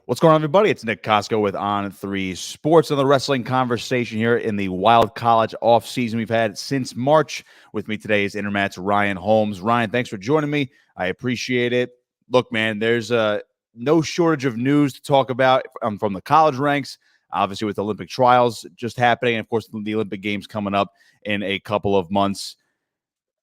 What's going on, everybody? It's Nick Kosko with On3 Sports on the wrestling conversation here in the wild college offseason we've had since March. With me today is InterMat's Ryan Holmes. Ryan, thanks for joining me. I appreciate it. Look, man, there's no shortage of news to talk about from the college ranks, obviously with Olympic trials just happening, and, of course, the Olympic Games coming up in a couple of months.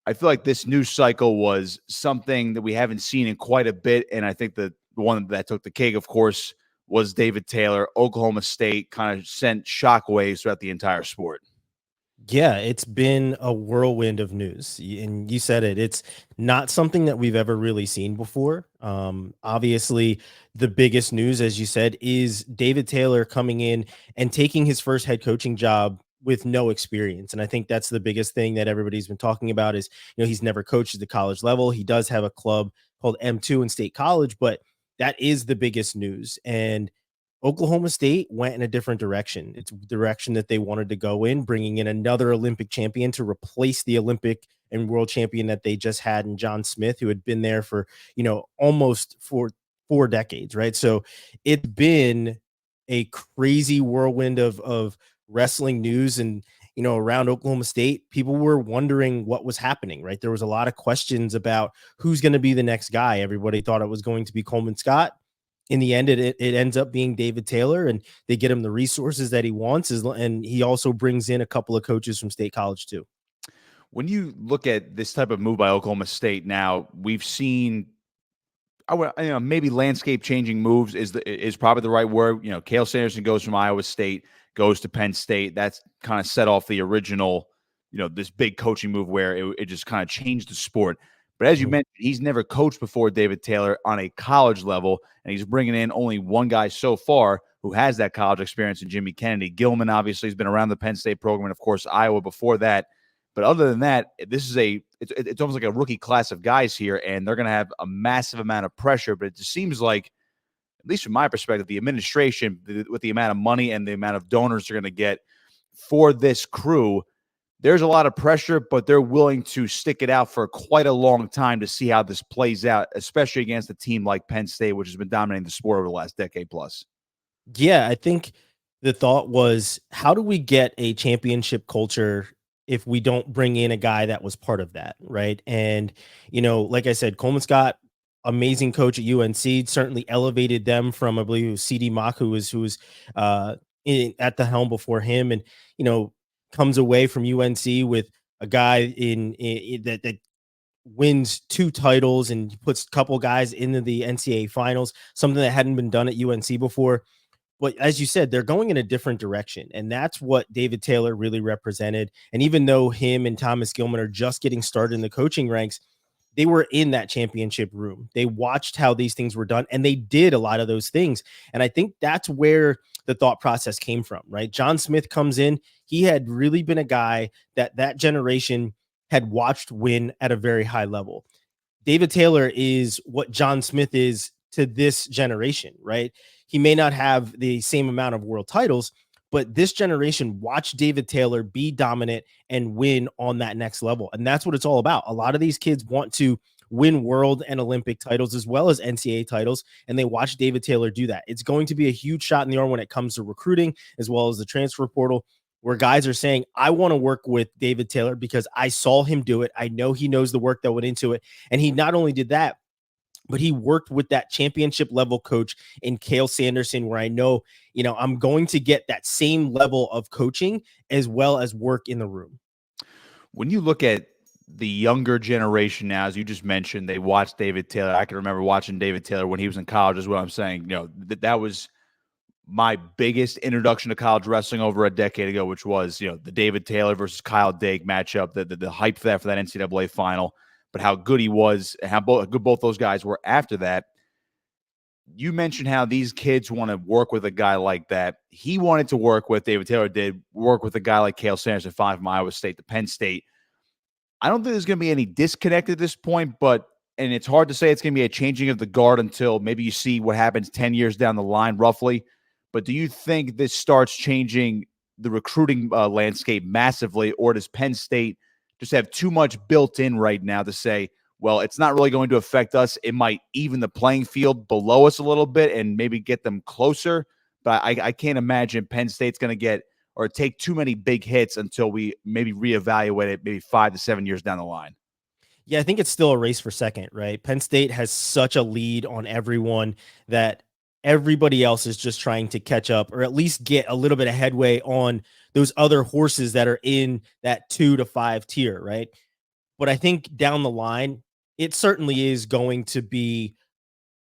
I feel like this news cycle was something that we haven't seen in quite a bit, and I think the one that took the cake, of course, was David Taylor. Oklahoma State kind of sent shockwaves throughout the entire sport. Yeah, it's been a whirlwind of news, and you said it. It's not something that we've ever really seen before. Obviously, the biggest news, as you said, is David Taylor coming in and taking his first head coaching job with no experience. And I think that's the biggest thing that everybody's been talking about is, he's never coached at the college level. He does have a club called M2 in State College, but that is the biggest news. And Oklahoma State went in a different direction. It's a direction that they wanted to go in, bringing in another Olympic champion to replace the Olympic and world champion that they just had in John Smith, who had been there for, almost four decades, right? So it's been a crazy whirlwind of wrestling news. And, around Oklahoma State, people were wondering what was happening, right? There was a lot of questions about who's going to be the next guy. Everybody thought it was going to be Coleman Scott. In the end, it ends up being David Taylor, and they get him the resources that he wants. And he also brings in a couple of coaches from State College too. When you look at this type of move by Oklahoma State now, we've seen maybe landscape changing moves is probably the right word. Kyle Sanderson goes from Iowa State, goes to Penn State. That's kind of set off the original, this big coaching move where it just kind of changed the sport. But as you mentioned, he's never coached before, David Taylor, on a college level, and he's bringing in only one guy so far who has that college experience in Jimmy Kennedy. Gilman obviously has been around the Penn State program, and of course Iowa before that. But other than that, this is it's almost like a rookie class of guys here, and they're going to have a massive amount of pressure. But it just seems like, at least from my perspective, the administration, with the amount of money and the amount of donors they're going to get for this crew, there's a lot of pressure, but they're willing to stick it out for quite a long time to see how this plays out, especially against a team like Penn State, which has been dominating the sport over the last decade plus. Yeah, I think the thought was, how do we get a championship culture if we don't bring in a guy that was part of that, right? And, like I said, Coleman Scott, amazing coach at UNC, certainly elevated them from, I believe it was CD Mock, who was at the helm before him, and, comes away from UNC with a guy that wins 2 titles and puts a couple guys into the NCAA finals, something that hadn't been done at UNC before. But as you said, they're going in a different direction, and that's what David Taylor really represented. And even though him and Thomas Gilman are just getting started in the coaching ranks, they were in that championship room. They watched how these things were done, and they did a lot of those things. And I think that's where the thought process came from, right? John Smith comes in. He had really been a guy that generation had watched win at a very high level. David Taylor is what John Smith is to this generation, right? He may not have the same amount of world titles, but this generation watched David Taylor be dominant and win on that next level. And that's what it's all about. A lot of these kids want to win world and Olympic titles as well as NCAA titles, and they watch David Taylor do that. It's going to be a huge shot in the arm when it comes to recruiting as well as the transfer portal, where guys are saying, I want to work with David Taylor because I saw him do it. I know he knows the work that went into it. And he not only did that, but he worked with that championship level coach in Kyle Sanderson, where I know, I'm going to get that same level of coaching as well as work in the room. When you look at the younger generation now, as you just mentioned, they watched David Taylor. I can remember watching David Taylor when he was in college is what I'm saying. That was my biggest introduction to college wrestling over a decade ago, which was, the David Taylor versus Kyle Dake matchup, the hype for that NCAA final, but how good he was, and how good both those guys were after that. You mentioned how these kids want to work with a guy like that. He wanted to work with, David Taylor did, work with a guy like Kyle Snyder, from Iowa State to Penn State. I don't think there's going to be any disconnect at this point, and it's hard to say it's going to be a changing of the guard until maybe you see what happens 10 years down the line, roughly. But do you think this starts changing the recruiting landscape massively, or does Penn State just have too much built in right now to say, well, it's not really going to affect us. It might even the playing field below us a little bit and maybe get them closer. But I can't imagine Penn State's going to get or take too many big hits until we maybe reevaluate it maybe 5 to 7 years down the line. Yeah, I think it's still a race for second, right? Penn State has such a lead on everyone that everybody else is just trying to catch up or at least get a little bit of headway on those other horses that are in that 2 to 5 tier, right? But I think down the line, it certainly is going to be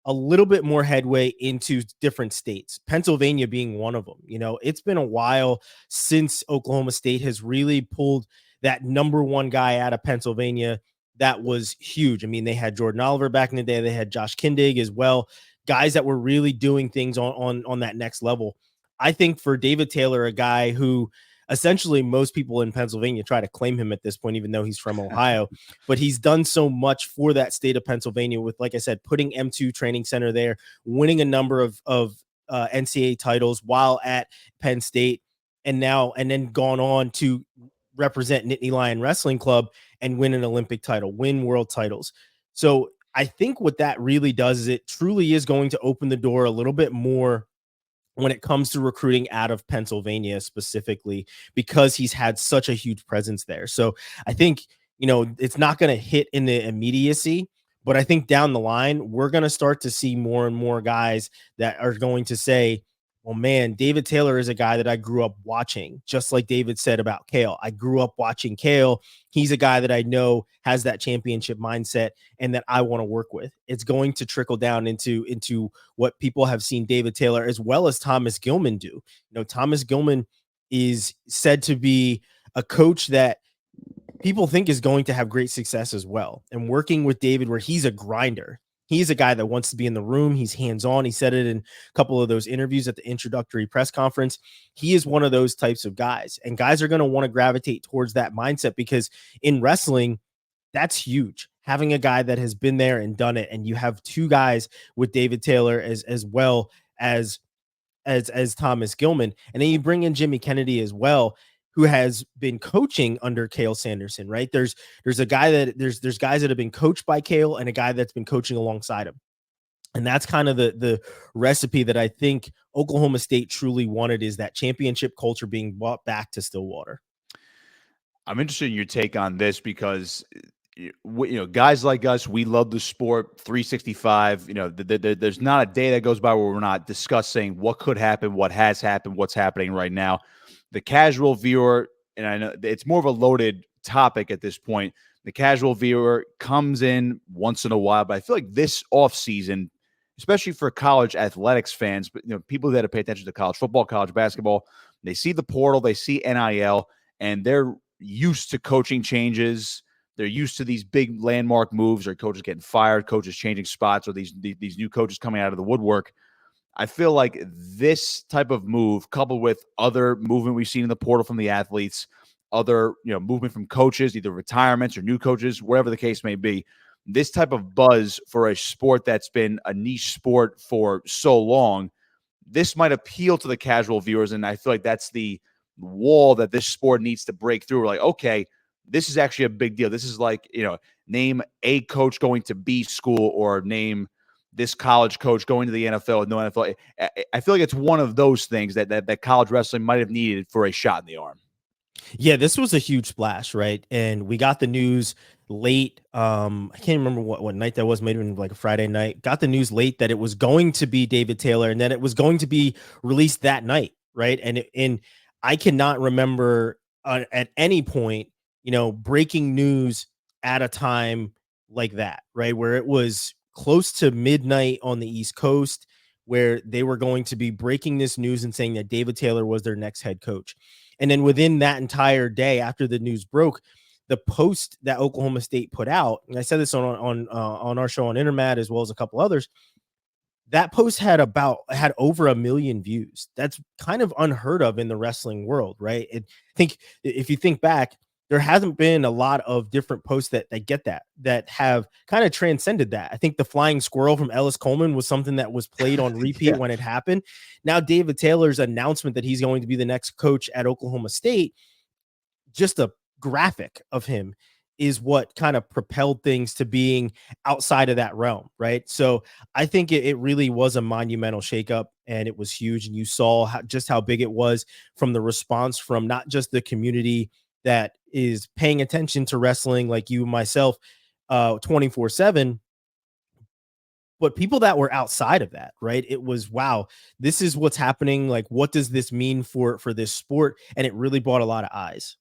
a little bit more headway into different states, Pennsylvania being one of them. You know, it's been a while since Oklahoma State has really pulled that number one guy out of Pennsylvania. That was huge. I mean, they had Jordan Oliver back in the day. They had Josh Kindig as well, guys that were really doing things on that next level. I think for David Taylor, a guy who essentially most people in Pennsylvania try to claim him at this point, even though he's from Ohio, but he's done so much for that state of Pennsylvania with, like I said, putting M2 Training Center there, winning a number of NCAA titles while at Penn State, and then gone on to represent Nittany Lion Wrestling Club and win an Olympic title, win world titles. So I think what that really does is it truly is going to open the door a little bit more when it comes to recruiting out of Pennsylvania specifically, because he's had such a huge presence there. So I think, you know, it's not going to hit in the immediacy, but I think down the line, we're going to start to see more and more guys that are going to say, well, man, David Taylor is a guy that I grew up watching, just like David said about Kale. I grew up watching Kale. He's a guy that I know has that championship mindset and that I want to work with. It's going to trickle down into what people have seen David Taylor as well as Thomas Gilman do. You know, Thomas Gilman is said to be a coach that people think is going to have great success as well. And working with David, where he's a grinder, he's a guy that wants to be in the room. He's hands-on. He said it in a couple of those interviews at the introductory press conference. He is one of those types of guys, and guys are going to want to gravitate towards that mindset because in wrestling, that's huge. Having a guy that has been there and done it, and you have two guys with David Taylor as well as Thomas Gilman, and then you bring in Jimmy Kennedy as well, who has been coaching under Kale Sanderson, right? There's a guy that there's guys that have been coached by Kale and a guy that's been coaching alongside him. And that's kind of the recipe that I think Oklahoma State truly wanted, is that championship culture being brought back to Stillwater. I'm interested in your take on this because, you know, guys like us, we love the sport 365. You know, there's not a day that goes by where we're not discussing what could happen, what has happened, what's happening right now. The casual viewer, and I know it's more of a loaded topic at this point, the casual viewer comes in once in a while, but I feel like this offseason, especially for college athletics fans, but, you know, people that pay attention to college football, college basketball, they see the portal, they see NIL, and they're used to coaching changes. They're used to these big landmark moves, or coaches getting fired, coaches changing spots, or these new coaches coming out of the woodwork. I feel like this type of move, coupled with other movement we've seen in the portal from the athletes, other, you know, movement from coaches, either retirements or new coaches, wherever the case may be, this type of buzz for a sport that's been a niche sport for so long, this might appeal to the casual viewers. And I feel like that's the wall that this sport needs to break through. We're like, okay, this is actually a big deal. This is like, you know, name a coach going to B school, or name this college coach going to the NFL with no NFL. I feel like it's one of those things that college wrestling might have needed for a shot in the arm. Yeah, this was a huge splash, right? And we got the news late. I can't remember what night that was, maybe like a Friday night. Got the news late that it was going to be David Taylor, and that it was going to be released that night, right? And I cannot remember at any point, you know, breaking news at a time like that, right? Where it was close to midnight on the East Coast, where they were going to be breaking this news and saying that David Taylor was their next head coach. And then within that entire day after the news broke, the post that Oklahoma State put out, and I said this on our show on InterMat's as well as a couple others, that post had over 1 million views. That's kind of unheard of in the wrestling world, right? I think if you think back, there hasn't been a lot of different posts that get that have kind of transcended that. I think the flying squirrel from Ellis Coleman was something that was played on repeat when it happened. Now, David Taylor's announcement that he's going to be the next coach at Oklahoma State, just a graphic of him is what kind of propelled things to being outside of that realm, right? So I think it really was a monumental shakeup, and it was huge. And you saw just how big it was from the response from not just the community that is paying attention to wrestling like you and myself 24/7, but people that were outside of that, right? It was, wow, this is what's happening. Like, what does this mean for this sport? And it really brought a lot of eyes.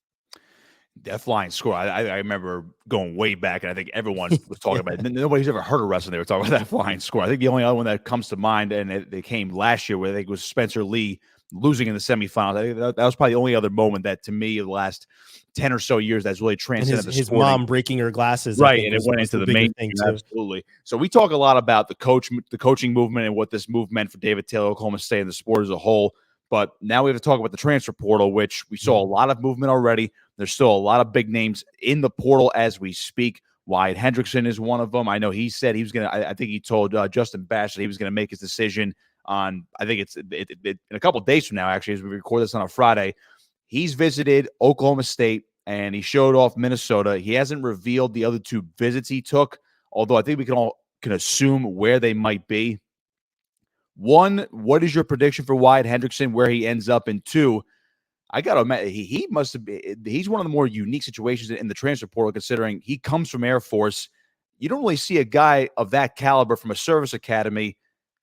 That flying score, I remember going way back, and I think everyone was talking about it. Nobody's ever heard of wrestling. They were talking about that flying score. I think the only other one that comes to mind, and they came last year, where I think it was Spencer Lee losing in the semifinals. I think that was probably the only other moment that, to me, the last 10 or so years, that's really And transcended the his sporting. mom breaking her glasses, I Right, think, and it went was into the bigger main thing thing, too. absolutely. So we talk a lot about the coaching movement and what this move meant for David Taylor, Oklahoma State, and the sport as a whole. But now we have to talk about the transfer portal, which we saw a lot of movement already. There's still a lot of big names in the portal as we speak. Wyatt Hendrickson is one of them. I know he said he was going to, I think he told Justin Bash that he was going to make his decision on, I think it's in a couple of days from now, actually, as we record this on a Friday. He's visited Oklahoma State, and he showed off Minnesota. He hasn't revealed the other two visits he took, although I think we can assume where they might be. One, what is your prediction for Wyatt Hendrickson, where he ends up? And two, I got to admit, he must have been, he's one of the more unique situations in the transfer portal, considering he comes from Air Force. You don't really see a guy of that caliber from a service academy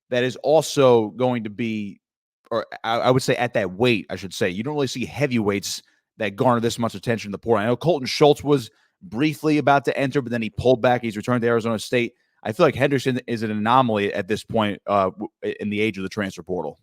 that is also going to be, or I would say at that weight, I should say. You don't really see heavyweights that garner this much attention in the portal. I know Colton Schultz was briefly about to enter, but then he pulled back. He's returned to Arizona State. I feel like Hendrickson is an anomaly at this point in the age of the transfer portal.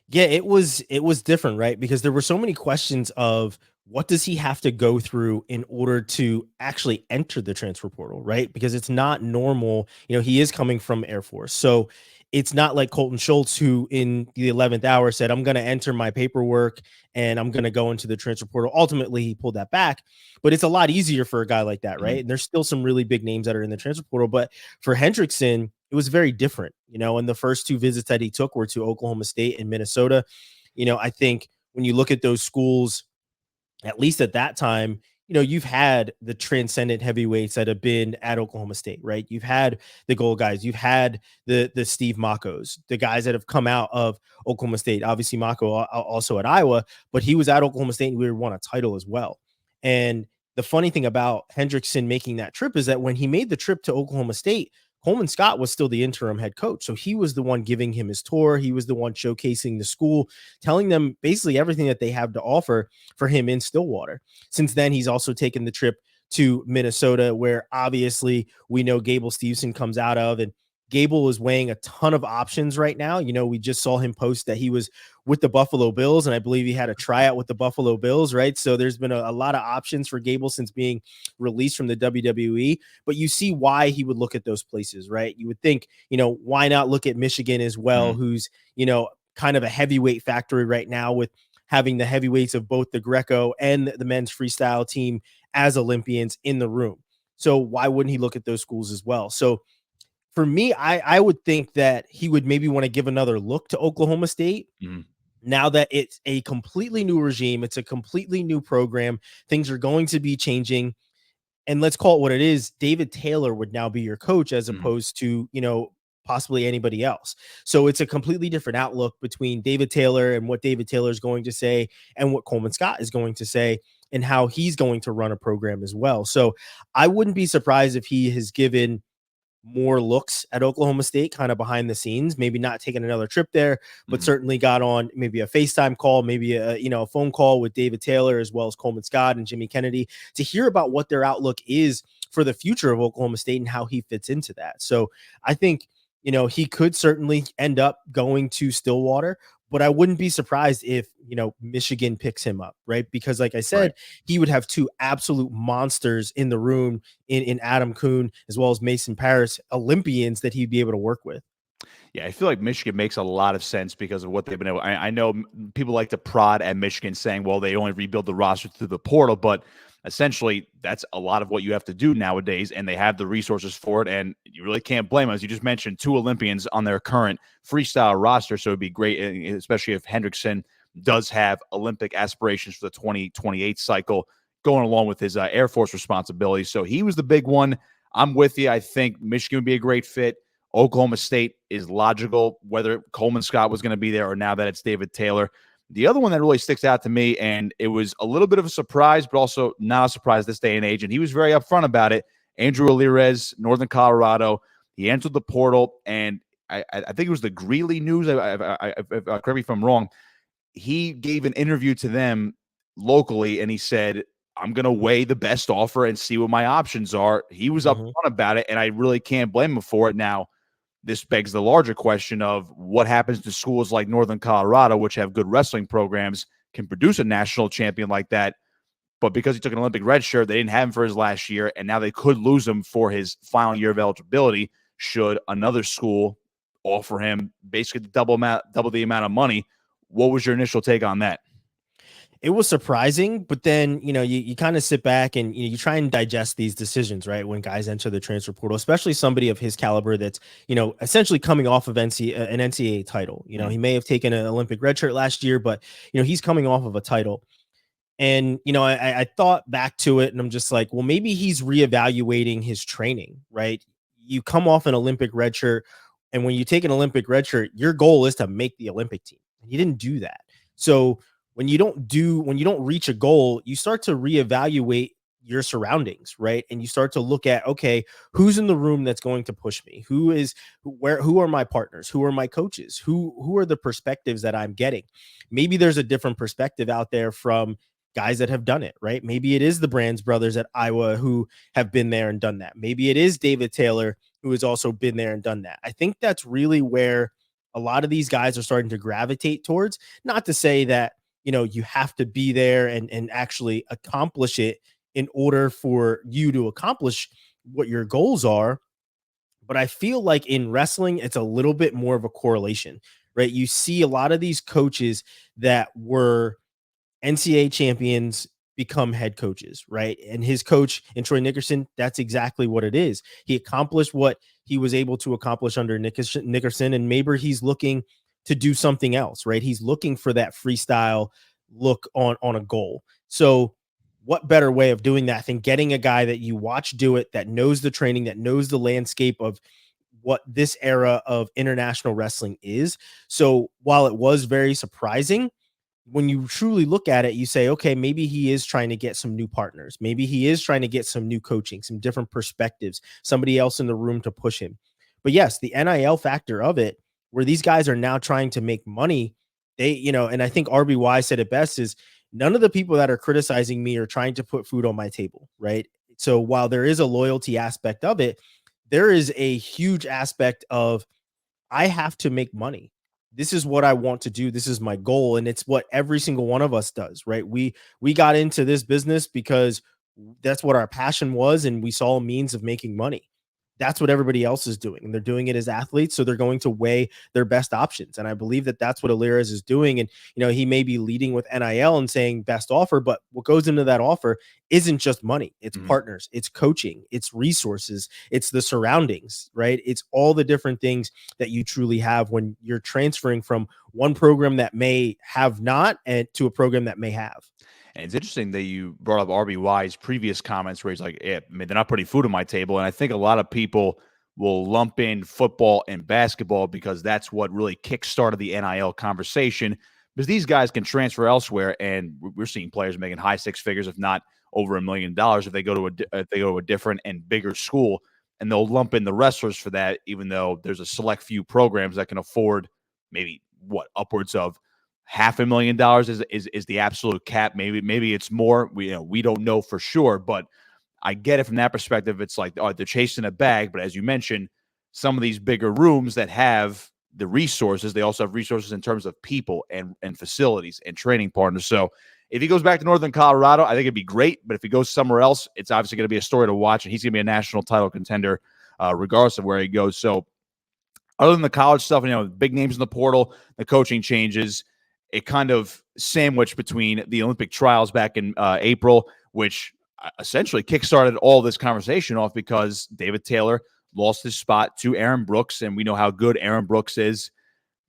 Yeah, it was different, right? Because there were so many questions of what does he have to go through in order to actually enter the transfer portal, right? Because it's not normal. He is coming from Air Force. So it's not like Colton Schultz, who in the 11th hour said, I'm going to enter my paperwork and I'm going to go into the transfer portal. Ultimately, he pulled that back, but it's a lot easier for a guy like that, right? And there's still some really big names that are in the transfer portal. But for Hendrickson, it was very different, and the first two visits that he took were to Oklahoma State and Minnesota. I think when you look at those schools, at least at that time, you've had the transcendent heavyweights that have been at Oklahoma State, right? You've had the gold guys, you've had the Steve Makos, the guys that have come out of Oklahoma State. Obviously, Mako also at Iowa, but he was at Oklahoma State and we won a title as well. And the funny thing about Hendrickson making that trip is that when he made the trip to Oklahoma State, Coleman Scott was still the interim head coach. So he was the one giving him his tour. He was the one showcasing the school, telling them basically everything that they have to offer for him in Stillwater. Since then, he's also taken the trip to Minnesota, where obviously we know Gable Steveson comes out of, and Gable is weighing a ton of options right now. We just saw him post that he was with the Buffalo Bills, and I believe he had a tryout with the Buffalo Bills, right? So there's been a lot of options for Gable since being released from the WWE, but you see why he would look at those places, right? You would think, why not look at Michigan as well, who's, kind of a heavyweight factory right now, with having the heavyweights of both the Greco and the men's freestyle team as Olympians in the room. So why wouldn't he look at those schools as well? So for me, I would think that he would maybe want to give another look to Oklahoma State. Now that it's a completely new regime, it's a completely new program, things are going to be changing. And let's call it what it is. David Taylor would now be your coach as opposed to, possibly anybody else. So it's a completely different outlook between David Taylor and what David Taylor is going to say and what Coleman Scott is going to say and how he's going to run a program as well. So I wouldn't be surprised if he has given more looks at Oklahoma State kind of behind the scenes, maybe not taking another trip there, but certainly got on maybe a FaceTime call, maybe a phone call with David Taylor as well as Coleman Scott and Jimmy Kennedy to hear about what their outlook is for the future of Oklahoma State and how he fits into that. So I think, he could certainly end up going to Stillwater, but I wouldn't be surprised if, Michigan picks him up, right? Because like I said, he would have two absolute monsters in the room in Adam Kuhn, as well as Mason Paris, Olympians that he'd be able to work with. Yeah, I feel like Michigan makes a lot of sense because of what they've been able. I know people like to prod at Michigan saying, well, they only rebuild the roster through the portal, but essentially that's a lot of what you have to do nowadays, and they have the resources for it, and you really can't blame them. As you just mentioned, two Olympians on their current freestyle roster, so it'd be great, especially if Hendrickson does have Olympic aspirations for the 2028 cycle. going along with his Air Force responsibilities. So he was the big one. I'm with you. I think Michigan would be a great fit. Oklahoma State is logical, whether Coleman Scott was going to be there or now that it's David Taylor. The other one that really sticks out to me, and it was a little bit of a surprise, but also not a surprise this day and age, and he was very upfront about it, Andrew Alirez, Northern Colorado. He entered the portal, and I think it was the Greeley News. Correct me if I'm wrong. He gave an interview to them locally, and he said, I'm going to weigh the best offer and see what my options are. He was upfront about it, and I really can't blame him for it. Now, this begs the larger question of what happens to schools like Northern Colorado, which have good wrestling programs, can produce a national champion like that. But because he took an Olympic red shirt, they didn't have him for his last year, and now they could lose him for his final year of eligibility should another school offer him basically double the amount of money. What was your initial take on that? It was surprising, but then, you kind of sit back and you try and digest these decisions, right? When guys enter the transfer portal, especially somebody of his caliber that's, essentially coming off of an NCAA title. He may have taken an Olympic red shirt last year, but, he's coming off of a title. And, I thought back to it and I'm just like, well, maybe he's reevaluating his training, right? You come off an Olympic red shirt, and when you take an Olympic red shirt, your goal is to make the Olympic team. And he didn't do that. So when you don't reach a goal, you start to reevaluate your surroundings, right? And you start to look at, okay, who's in the room that's going to push me? Who are my partners? Who are my coaches? Who are the perspectives that I'm getting? Maybe there's a different perspective out there from guys that have done it, right? Maybe it is the Brands brothers at Iowa who have been there and done that. Maybe it is David Taylor who has also been there and done that. I think that's really where a lot of these guys are starting to gravitate towards. Not to say that, you have to be there and actually accomplish it in order for you to accomplish what your goals are. But I feel like in wrestling, it's a little bit more of a correlation, right? You see a lot of these coaches that were NCAA champions become head coaches, right? And his coach in Troy Nickerson, that's exactly what it is. He accomplished what he was able to accomplish under Nickerson, and maybe he's looking to do something else, right? He's looking for that freestyle look on a goal. So what better way of doing that than getting a guy that you watch do it, that knows the training, that knows the landscape of what this era of international wrestling is. So while it was very surprising, when you truly look at it, you say, okay, maybe he is trying to get some new partners. Maybe he is trying to get some new coaching, some different perspectives, somebody else in the room to push him. But yes, the NIL factor of it, where these guys are now trying to make money, and I think RBY said it best, is none of the people that are criticizing me are trying to put food on my table, right? So while there is a loyalty aspect of it, there is a huge aspect of I have to make money. This is what I want to do. This is my goal. And it's what every single one of us does, right? We got into this business because that's what our passion was. And we saw a means of making money. That's what everybody else is doing. And they're doing it as athletes. So they're going to weigh their best options. And I believe that that's what Alirez is doing. And, he may be leading with NIL and saying best offer, but what goes into that offer isn't just money. It's partners, it's coaching, it's resources, it's the surroundings, right? It's all the different things that you truly have when you're transferring from one program that may have not and to a program that may have. And it's interesting that you brought up RBY's previous comments where he's like, yeah, I mean, they're not putting food on my table. And I think a lot of people will lump in football and basketball because that's what really kickstarted the NIL conversation, because these guys can transfer elsewhere. And we're seeing players making high six figures, if not over $1 million, if they go to a different and bigger school. And they'll lump in the wrestlers for that, even though there's a select few programs that can afford maybe upwards of $500,000 is the absolute cap. Maybe it's more. We don't know for sure, but I get it from that perspective. It's like, they're chasing a bag. But as you mentioned, some of these bigger rooms that have the resources, they also have resources in terms of people and facilities and training partners. So if he goes back to Northern Colorado, I think it'd be great. But if he goes somewhere else, it's obviously going to be a story to watch, and he's going to be a national title contender regardless of where he goes. So other than the college stuff, big names in the portal, the coaching changes, it kind of sandwiched between the Olympic trials back in April, which essentially kickstarted all this conversation off because David Taylor lost his spot to Aaron Brooks, and we know how good Aaron Brooks is.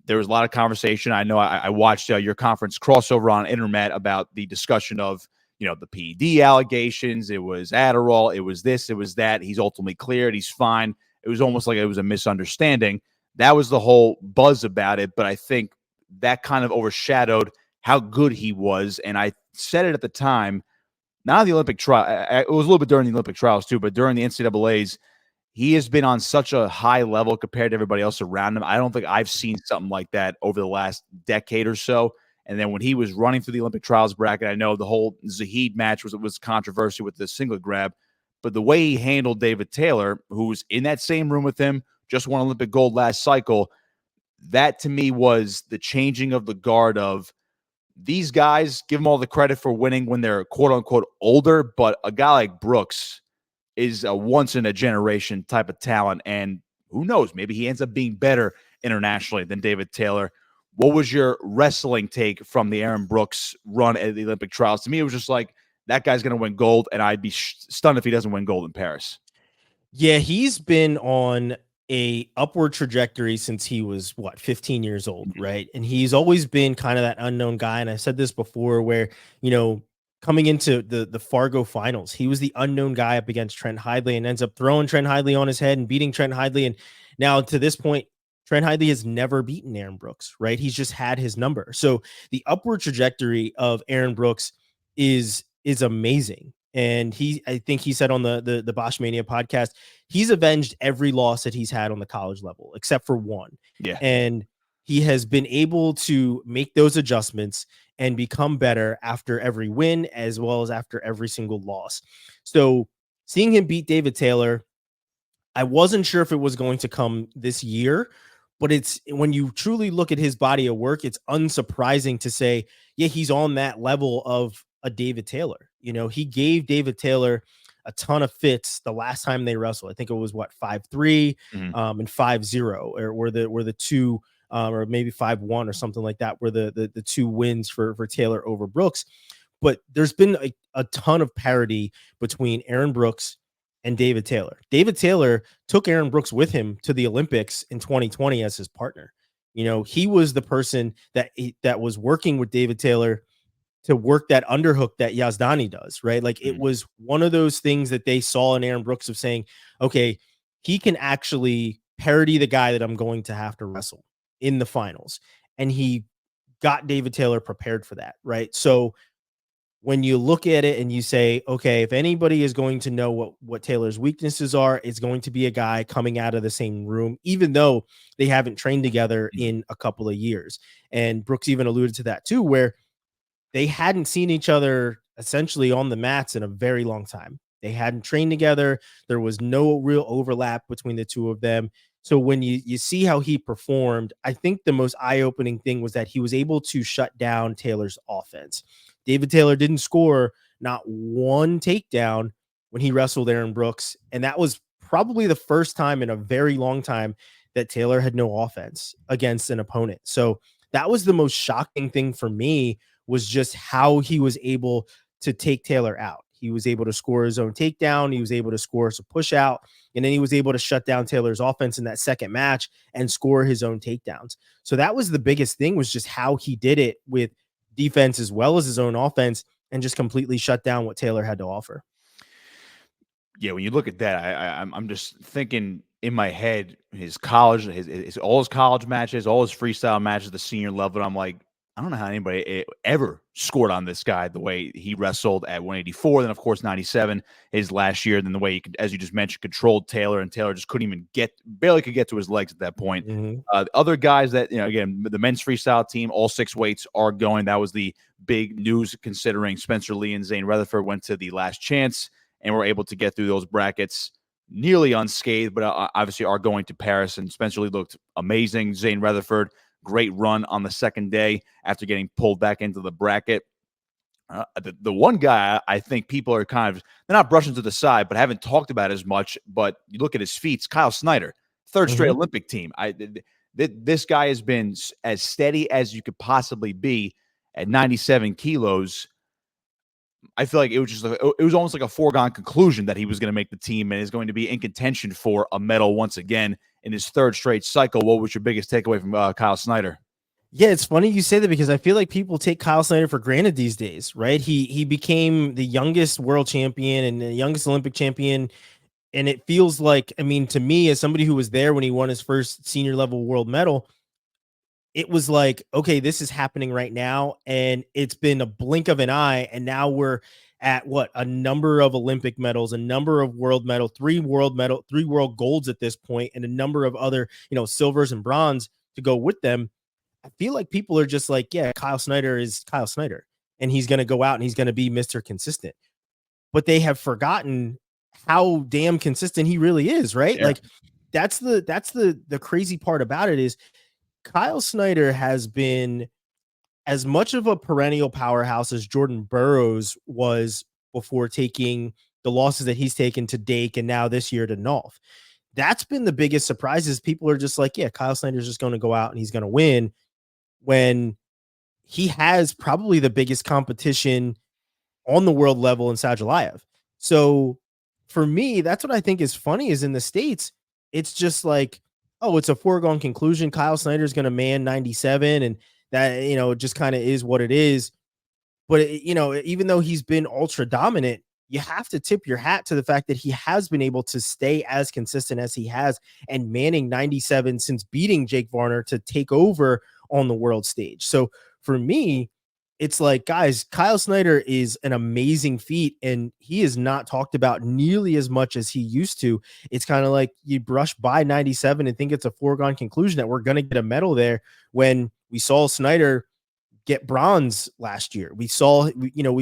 There was a lot of conversation. I know I watched your conference crossover on InterMat about the discussion of, the PED allegations. It was Adderall. It was this. It was that. He's ultimately cleared. He's fine. It was almost like it was a misunderstanding. That was the whole buzz about it. But I think that kind of overshadowed how good he was. And I said it at the time, not the Olympic trial. It was a little bit during the Olympic trials too, but during the NCAAs, he has been on such a high level compared to everybody else around him. I don't think I've seen something like that over the last decade or so. And then when he was running through the Olympic trials bracket, I know the whole Zahid match was controversy with the singlet grab, but the way he handled David Taylor, who was in that same room with him, just won Olympic gold last cycle, that to me was the changing of the guard of these guys. Give them all the credit for winning when they're quote unquote older, but a guy like Brooks is a once in a generation type of talent. And who knows, maybe he ends up being better internationally than David Taylor. What was your wrestling take from the Aaron Brooks run at the Olympic trials? To me, it was just like, that guy's going to win gold, and I'd be stunned if he doesn't win gold in Paris. Yeah, he's been on a upward trajectory since he was 15 years old, right? And he's always been kind of that unknown guy. And I said this before, where coming into the Fargo finals, he was the unknown guy up against Trent Hidley and ends up throwing Trent Hidley on his head and beating Trent Hidley. And now to this point, Trent Hidley has never beaten Aaron Brooks, right? He's just had his number. So the upward trajectory of Aaron Brooks is amazing. And I think he said on the Bosch Mania podcast, he's avenged every loss that he's had on the college level, except for one. Yeah. And he has been able to make those adjustments and become better after every win, as well as after every single loss. So seeing him beat David Taylor, I wasn't sure if it was going to come this year, but it's when you truly look at his body of work, it's unsurprising to say, yeah, he's on that level of a David Taylor. He gave David Taylor a ton of fits the last time they wrestled. I think it was 5-3 and 5-0, or were the two, or maybe 5-1 or something like that, were the two wins for Taylor over Brooks. But there's been a ton of parity between Aaron Brooks and David Taylor. David Taylor took Aaron Brooks with him to the Olympics in 2020 as his partner. He was the person that was working with David Taylor to work that underhook that Yazdani does, right? Like it was one of those things that they saw in Aaron Brooks of saying, okay, he can actually parody the guy that I'm going to have to wrestle in the finals. And he got David Taylor prepared for that, right? So when you look at it and you say, okay, if anybody is going to know what Taylor's weaknesses are, it's going to be a guy coming out of the same room, even though they haven't trained together in a couple of years. And Brooks even alluded to that too, where they hadn't seen each other essentially on the mats in a very long time. They hadn't trained together. There was no real overlap between the two of them. So when you see how he performed, I think the most eye-opening thing was that he was able to shut down Taylor's offense. David Taylor didn't score not one takedown when he wrestled Aaron Brooks. And that was probably the first time in a very long time that Taylor had no offense against an opponent. So that was the most shocking thing for me, was just how he was able to take Taylor out. He was able to score his own takedown. He was able to score a push out, and then he was able to shut down Taylor's offense in that second match and score his own takedowns. So that was the biggest thing, was just how he did it with defense as well as his own offense, and just completely shut down what Taylor had to offer. Yeah, when you look at that, I'm just thinking in my head, his college, all his college matches, all his freestyle matches at the senior level. And I'm like, I don't know how anybody ever scored on this guy the way he wrestled at 184. Then, of course, 97 his last year. Then the way he could, as you just mentioned, controlled Taylor, and Taylor just couldn't even barely could get to his legs at that point. The other guys that, again, the men's freestyle team, all 6 weights are going. That was the big news, considering Spencer Lee and Zane Rutherford went to the last chance and were able to get through those brackets nearly unscathed, but obviously are going to Paris. And Spencer Lee looked amazing. Zane Rutherford, great run on the second day after getting pulled back into the bracket. The one guy I think people are they're not brushing to the side, but haven't talked about as much. But you look at his feats, Kyle Snyder, third straight Olympic team. This guy has been as steady as you could possibly be at 97 kilos. I feel like it was almost like a foregone conclusion that he was going to make the team and is going to be in contention for a medal once again in his third straight cycle. What was your biggest takeaway from Kyle Snyder? Yeah, it's funny you say that because I feel like people take Kyle Snyder for granted these days, right? He became the youngest world champion and the youngest Olympic champion. And it feels like, I mean, to me, as somebody who was there when he won his first senior level world medal, it was like, okay, this is happening right now. And it's been a blink of an eye. And now we're at what, a number of Olympic medals, a number of world medal, three world golds at this point, and a number of other, silvers and bronze to go with them. I feel like people are just like, yeah, Kyle Snyder is Kyle Snyder, and he's going to go out and he's going to be Mr. Consistent. But they have forgotten how damn consistent he really is, right? Yeah. Like that's the crazy part about it is Kyle Snyder has been as much of a perennial powerhouse as Jordan Burroughs was before taking the losses that he's taken to Dake and now this year to Nolf. That's been the biggest surprise is people are just like, yeah, Kyle Snyder's just going to go out and he's going to win when he has probably the biggest competition on the world level in Sajalayev. So for me, that's what I think is funny is in the States, it's just like, oh, it's a foregone conclusion. Kyle Snyder's going to man 97 and that, it just kind of is what it is. But, even though he's been ultra dominant, you have to tip your hat to the fact that he has been able to stay as consistent as he has and manning 97 since beating Jake Varner to take over on the world stage. So for me, it's like, guys, Kyle Snyder is an amazing feat, and he is not talked about nearly as much as he used to. It's kind of like you brush by 97 and think it's a foregone conclusion that we're going to get a medal there when we saw Snyder get bronze last year. We've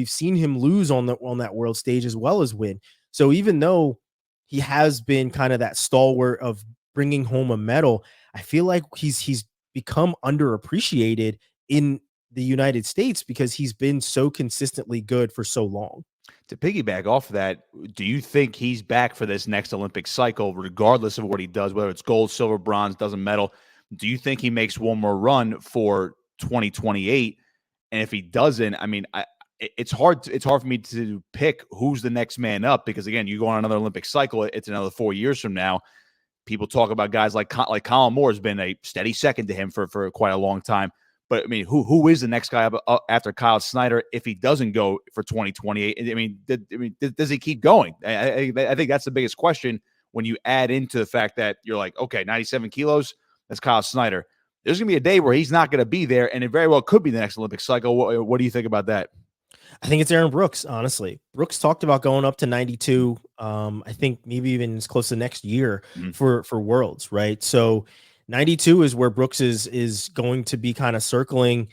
seen him lose on that world stage as well as win. So even though he has been kind of that stalwart of bringing home a medal, I feel like he's become underappreciated in the United States because he's been so consistently good for so long. To piggyback off of that, do you think he's back for this next Olympic cycle, regardless of what he does, whether it's gold, silver, bronze, doesn't medal? Do you think he makes one more run for 2028? And if he doesn't, I mean, it's hard. It's hard for me to pick who's the next man up because again, you go on another Olympic cycle. It's another 4 years from now. People talk about guys like Colin Moore has been a steady second to him for quite a long time. But I mean, who is the next guy up after Kyle Snyder if he doesn't go for 2028? I mean, does he keep going? I think that's the biggest question when you add into the fact that you're like, okay, 97 kilos, that's Kyle Snyder. There's going to be a day where he's not going to be there, and it very well could be the next Olympic cycle. What do you think about that? I think it's Aaron Brooks, honestly. Brooks talked about going up to 92. I think maybe even as close to next year for Worlds, right? So 92 is where Brooks is going to be kind of circling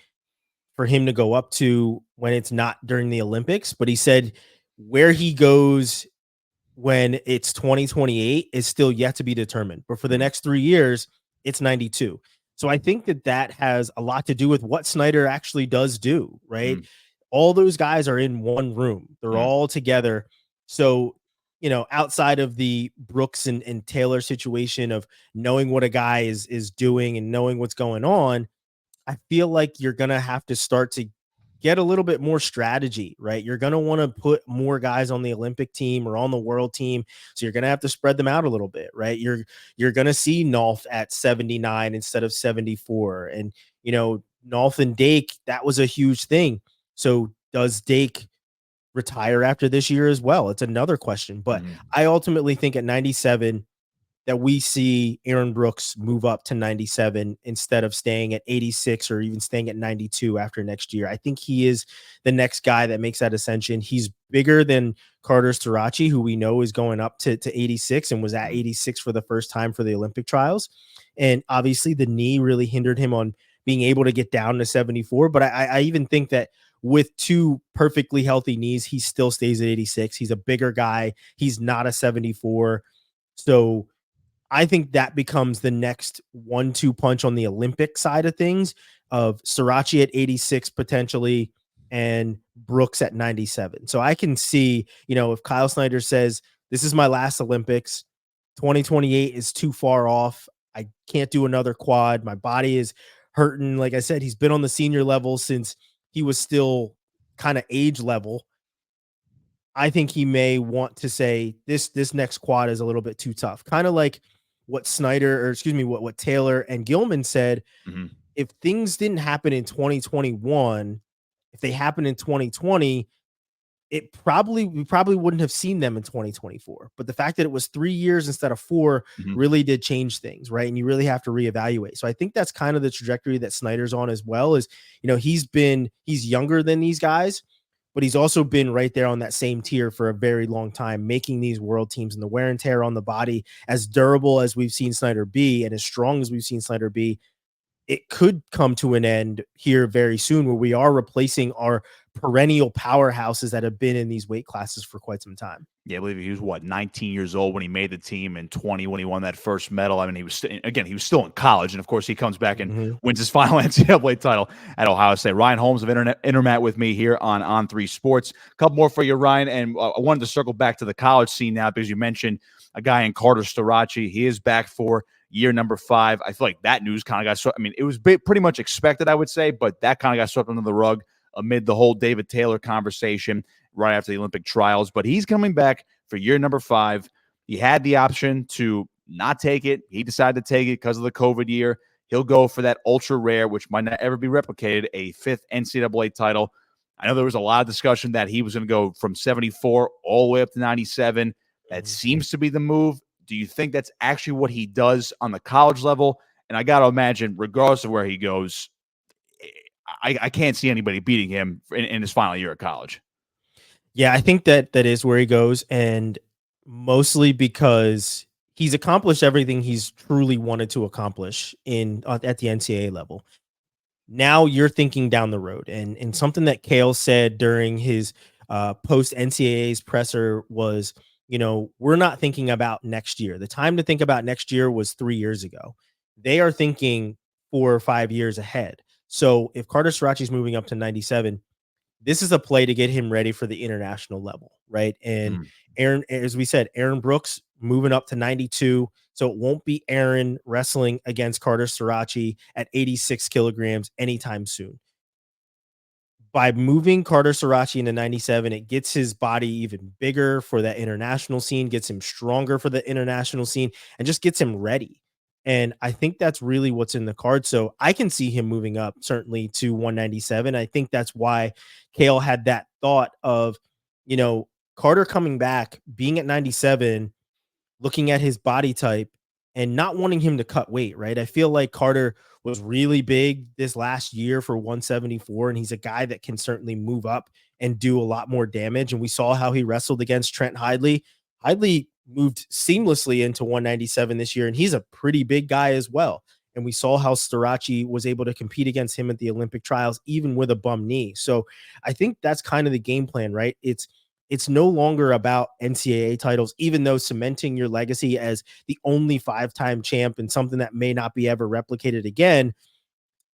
for him to go up to when it's not during the Olympics. But he said where he goes when it's 2028 is still yet to be determined. But for the next 3 years, it's 92. So I think that has a lot to do with what Snyder actually does do, right? All those guys are in one room. They're all together. So, outside of the Brooks and Taylor situation of knowing what a guy is doing and knowing what's going on, I feel like you're going to have to start to get a little bit more strategy, right? You're going to want to put more guys on the Olympic team or on the world team. So you're going to have to spread them out a little bit, right? You're going to see Nolf at 79 instead of 74. And, Nolf and Dake, that was a huge thing. So does Dake retire after this year as well? It's another question. But I ultimately think at 97 that we see Aaron Brooks move up to 97 instead of staying at 86 or even staying at 92 after next year. I think he is the next guy that makes that ascension. He's bigger than Carter Starocci, who we know is going up to 86 and was at 86 for the first time for the Olympic trials. And obviously the knee really hindered him on being able to get down to 74. But I even think that with two perfectly healthy knees, he still stays at 86. He's a bigger guy. He's not a 74. So I think that becomes the next 1-2 punch on the Olympic side of things of Starocci at 86 potentially and Brooks at 97. So I can see, if Kyle Snyder says, this is my last Olympics, 2028 is too far off. I can't do another quad. My body is hurting. Like I said, he's been on the senior level since he was still kind of age level. I think he may want to say this next quad is a little bit too tough. Kind of like what Taylor and Gilman said if things didn't happen in 2021, if they happened in 2020, we probably wouldn't have seen them in 2024. But the fact that it was 3 years instead of 4 Mhm. really did change things, right? And you really have to reevaluate. So I think that's kind of the trajectory that Snyder's on as well. Is, he's younger than these guys, but he's also been right there on that same tier for a very long time, making these world teams, and the wear and tear on the body, as durable as we've seen Snyder be and as strong as we've seen Snyder be, it could come to an end here very soon, where we are replacing our perennial powerhouses that have been in these weight classes for quite some time. Yeah, I believe he was 19 years old when he made the team, and 20 when he won that first medal. I mean, he was still in college, and of course, he comes back and wins his final NCAA title at Ohio State. Ryan Holmes of InterMat with me here on On3 Sports. A couple more for you, Ryan, and I wanted to circle back to the college scene now because you mentioned a guy in Carter Starocci. He is back for year number 5. I feel like that news kind of got swept. I mean, it was pretty much expected, I would say, but that kind of got swept under the rug amid the whole David Taylor conversation right after the Olympic trials. But he's coming back for year number 5. He had the option to not take it. He decided to take it because of the COVID year. He'll go for that ultra rare, which might not ever be replicated, a 5th NCAA title. I know there was a lot of discussion that he was going to go from 74 all the way up to 97. That seems to be the move. Do you think that's actually what he does on the college level? And I got to imagine, regardless of where he goes, I can't see anybody beating him in his final year of college. Yeah, I think that is where he goes, and mostly because he's accomplished everything he's truly wanted to accomplish at the NCAA level. Now you're thinking down the road, and something that Kale said during his post NCAA's presser was, we're not thinking about next year. The time to think about next year was 3 years ago. They are thinking 4 or 5 years ahead. So if Carter Starocci's moving up to 97, this is a play to get him ready for the international level, right? And Aaron, as we said, Aaron Brooks moving up to 92. So it won't be Aaron wrestling against Carter Starocci at 86 kilograms anytime soon. By moving Carter Starocci into 97, it gets his body even bigger for that international scene, gets him stronger for the international scene, and just gets him ready. And I think that's really what's in the card. So I can see him moving up certainly to 197. I think that's why Kale had that thought of, Carter coming back, being at 97, looking at his body type and not wanting him to cut weight, right? I feel like Carter was really big this last year for 174, and he's a guy that can certainly move up and do a lot more damage. And we saw how he wrestled against Trent Hidley. Hidley moved seamlessly into 197 this year, and he's a pretty big guy as well. And we saw how Starocci was able to compete against him at the Olympic trials, even with a bum knee. So I think that's kind of the game plan, right? It's no longer about NCAA titles, even though cementing your legacy as the only 5-time champ and something that may not be ever replicated again,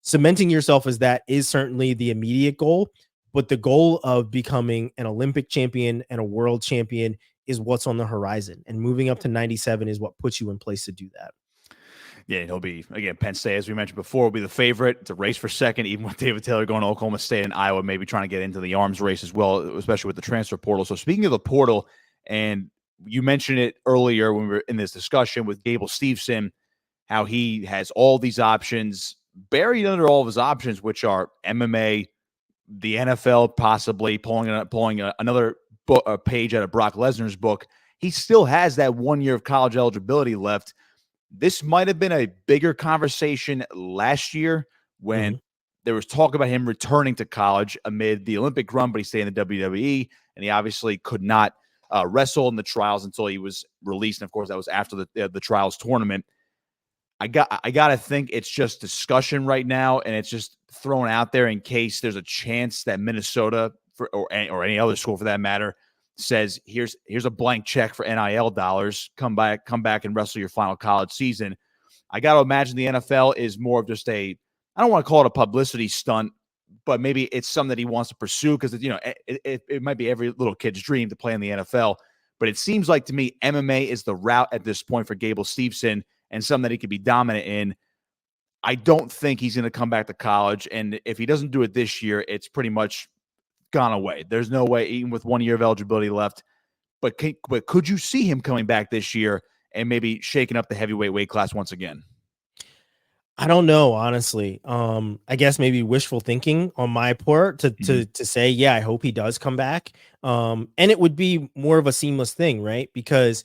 cementing yourself as that is certainly the immediate goal. But the goal of becoming an Olympic champion and a world champion is what's on the horizon. And moving up to 97 is what puts you in place to do that. Yeah, he'll be, again, Penn State, as we mentioned before, will be the favorite. It's a race for second, even with David Taylor going to Oklahoma State and Iowa, maybe trying to get into the arms race as well, especially with the transfer portal. So speaking of the portal, and you mentioned it earlier when we were in this discussion with Gable Steveson, how he has all these options, buried under all of his options, which are MMA, the NFL, possibly pulling another page out of Brock Lesnar's book. He still has that 1 year of college eligibility left. This might have been a bigger conversation last year when there was talk about him returning to college amid the Olympic run, but he stayed in the WWE, and he obviously could not wrestle in the trials until he was released. And of course, that was after the trials tournament. I got to think it's just discussion right now, and it's just thrown out there in case there's a chance that Minnesota or any other school for that matter says here's a blank check for NIL dollars. Come back and wrestle your final college season. I got to imagine the NFL is more of just I don't want to call it a publicity stunt, but maybe it's something that he wants to pursue because it might be every little kid's dream to play in the NFL. But it seems like to me MMA is the route at this point for Gable Steveson and something that he could be dominant in. I don't think he's going to come back to college, and if he doesn't do it this year, it's pretty much gone away. There's no way, even with 1 year of eligibility left. But could you see him coming back this year and maybe shaking up the heavyweight weight class once again? I don't know, honestly. I guess maybe wishful thinking on my part to Mhm. to say, yeah, I hope he does come back. And it would be more of a seamless thing, right? Because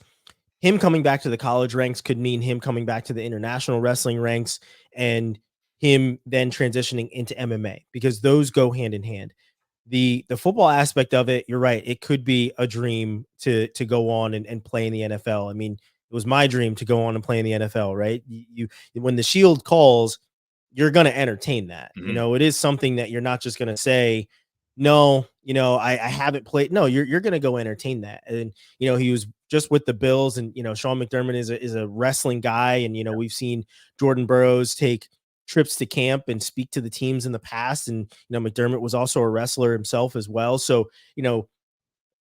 him coming back to the college ranks could mean him coming back to the international wrestling ranks and him then transitioning into MMA because those go hand in hand. The football aspect of it, you're right. It could be a dream to go on and play in the NFL. I mean, it was my dream to go on and play in the NFL, right? When the Shield calls, you're going to entertain that. Mhm. It is something that you're not just going to say, no, I haven't played. No, you're going to go entertain that. And he was just with the Bills, and Sean McDermott is a wrestling guy, and we've seen Jordan Burroughs take trips to camp and speak to the teams in the past. And, McDermott was also a wrestler himself as well. So,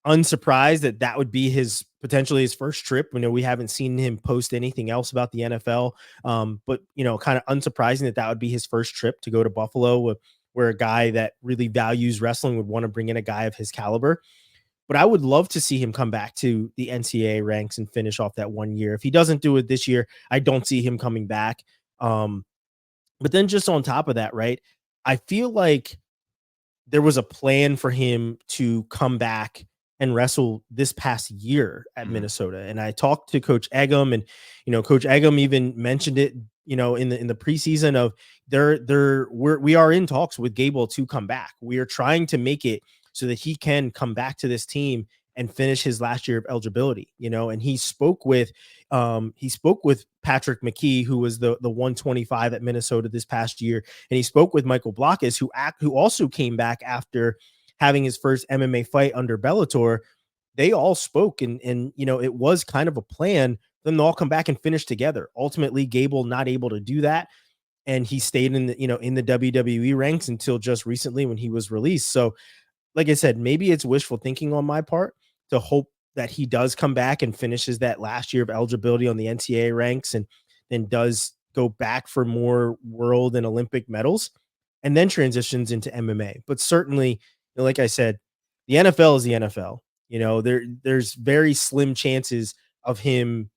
unsurprised that would be potentially his first trip. We haven't seen him post anything else about the NFL. But, kind of unsurprising that would be his first trip to go to Buffalo, where a guy that really values wrestling would want to bring in a guy of his caliber. But I would love to see him come back to the NCAA ranks and finish off that 1 year. If he doesn't do it this year, I don't see him coming back. But then just on top of that, right, I feel like there was a plan for him to come back and wrestle this past year at Mhm. Minnesota. And I talked to Coach Eggum, and Coach Eggum even mentioned it, in the preseason of we are in talks with Gable to come back. We are trying to make it so that he can come back to this team and finish his last year of eligibility, and he spoke with Patrick McKee, who was the 125 at Minnesota this past year, and he spoke with Michael Blockus, who also came back after having his first MMA fight under Bellator. They all spoke, and it was kind of a plan for them to all come back and finish together. Ultimately, Gable not able to do that, and he stayed in the WWE ranks until just recently when he was released. So, like I said, maybe it's wishful thinking on my part to hope that he does come back and finishes that last year of eligibility on the NCAA ranks and then does go back for more world and Olympic medals and then transitions into MMA. But certainly, like I said, the NFL is the NFL. There's very slim chances of him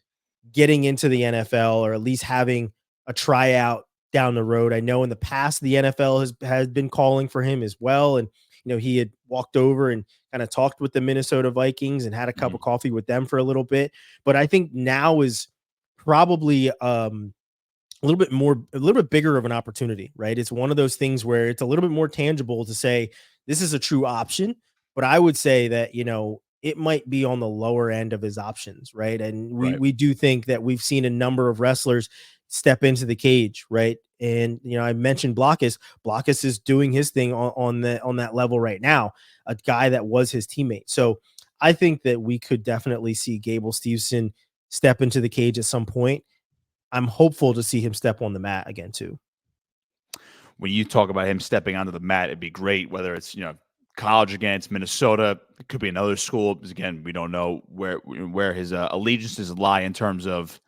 getting into the NFL or at least having a tryout down the road. I know in the past the NFL has been calling for him as well, and he had walked over and kind of talked with the Minnesota Vikings and had a cup Mhm. of coffee with them for a little bit. But I think now is probably a little bit bigger of an opportunity, right? It's one of those things where it's a little bit more tangible to say this is a true option, but I would say that, it might be on the lower end of his options, right? And we Right. we do think that we've seen a number of wrestlers step into the cage, right? And I mentioned Blockus. Blockus is doing his thing on that level right now, a guy that was his teammate. So I think that we could definitely see Gable Steveson step into the cage at some point. I'm hopeful to see him step on the mat again too. When you talk about him stepping onto the mat, it'd be great, whether it's, college against Minnesota, it could be another school, because again, we don't know where his allegiances lie in terms of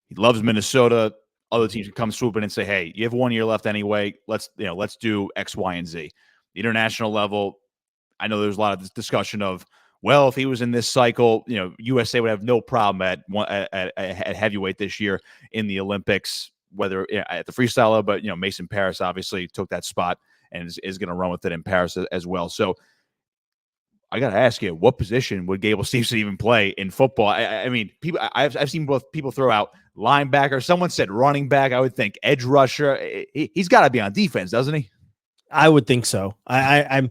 he loves Minnesota. Other teams can come swoop in and say, "Hey, you have 1 year left anyway. Let's do X, Y, and Z." The international level, I know there's a lot of discussion of, well, if he was in this cycle, USA would have no problem at heavyweight this year in the Olympics, whether at the freestyle level, but Mason Paris obviously took that spot and is going to run with it in Paris as well. So I got to ask you, what position would Gable Steveson even play in football? I mean, people. I've seen both people throw out linebacker. Someone said running back. I would think edge rusher. He's got to be on defense, doesn't he? I would think so. I'm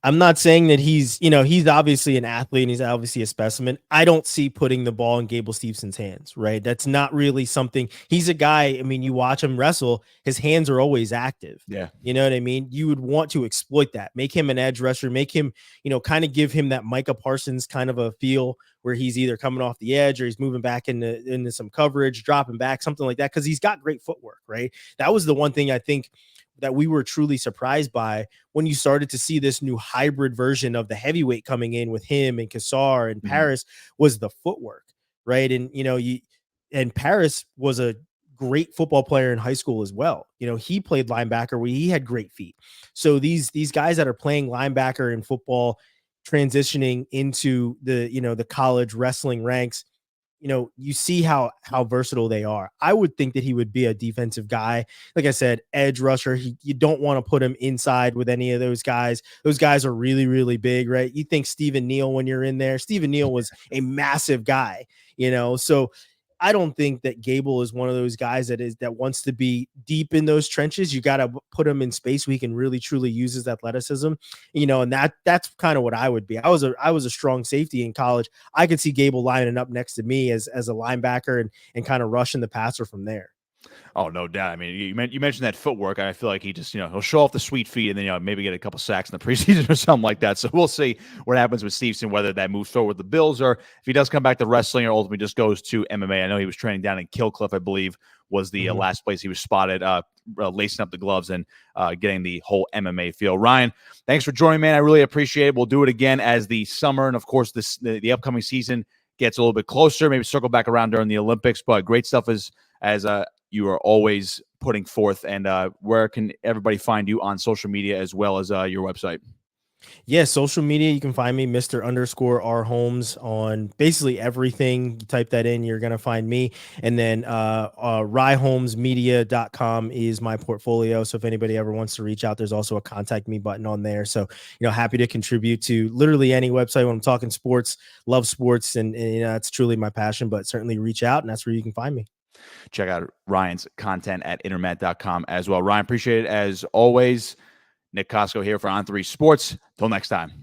I'm not saying that he's obviously an athlete and he's obviously a specimen. I don't see putting the ball in Gable Stevenson's hands, right? That's not really something. He's a guy, I mean, you watch him wrestle, his hands are always active. Yeah. You know what I mean? You would want to exploit that, make him an edge rusher, make him, kind of give him that Micah Parsons kind of a feel where he's either coming off the edge or he's moving back into some coverage, dropping back, something like that, because he's got great footwork, right? That was the one thing I think that we were truly surprised by when you started to see this new hybrid version of the heavyweight coming in with him and Kassar and Mhm. Paris was the footwork, right? And and Paris was a great football player in high school as well. He played linebacker where he had great feet. So these guys that are playing linebacker in football, transitioning into the college wrestling ranks, you see how versatile they are. I would think that he would be a defensive guy. Like I said, edge rusher. You don't want to put him inside with any of those guys. Those guys are really, really big, right? You think Stephen Neal when you're in there. Stephen Neal was a massive guy, so I don't think that Gable is one of those guys that wants to be deep in those trenches. You got to put him in space where he can really truly use his athleticism, and that's kind of what I would be. I was a strong safety in college. I could see Gable lining up next to me as a linebacker and kind of rushing the passer from there. Oh, no doubt. I mean, you mentioned that footwork. I feel like he just, he'll show off the sweet feet and then, maybe get a couple sacks in the preseason or something like that. So we'll see what happens with Steveson, whether that moves forward with the Bills or if he does come back to wrestling or ultimately just goes to MMA. I know he was training down in Killcliff, I believe, was the last place he was spotted, lacing up the gloves and getting the whole MMA feel. Ryan, thanks for joining, man. I really appreciate it. We'll do it again as the summer and, of course, the upcoming season gets a little bit closer. Maybe circle back around during the Olympics. But great stuff as you are always putting forth. And where can everybody find you on social media as well as your website? Yeah, social media, you can find me, Mr._R Holmes, on basically everything. You type that in, you're going to find me. And then ryholmesmedia.com is my portfolio. So if anybody ever wants to reach out, there's also a contact me button on there. So, happy to contribute to literally any website when I'm talking sports, love sports. And it's truly my passion, but certainly reach out and that's where you can find me. Check out Ryan's content at InterMat.com as well. Ryan, appreciate it as always. Nick Kosko here for On3 Sports. Till next time.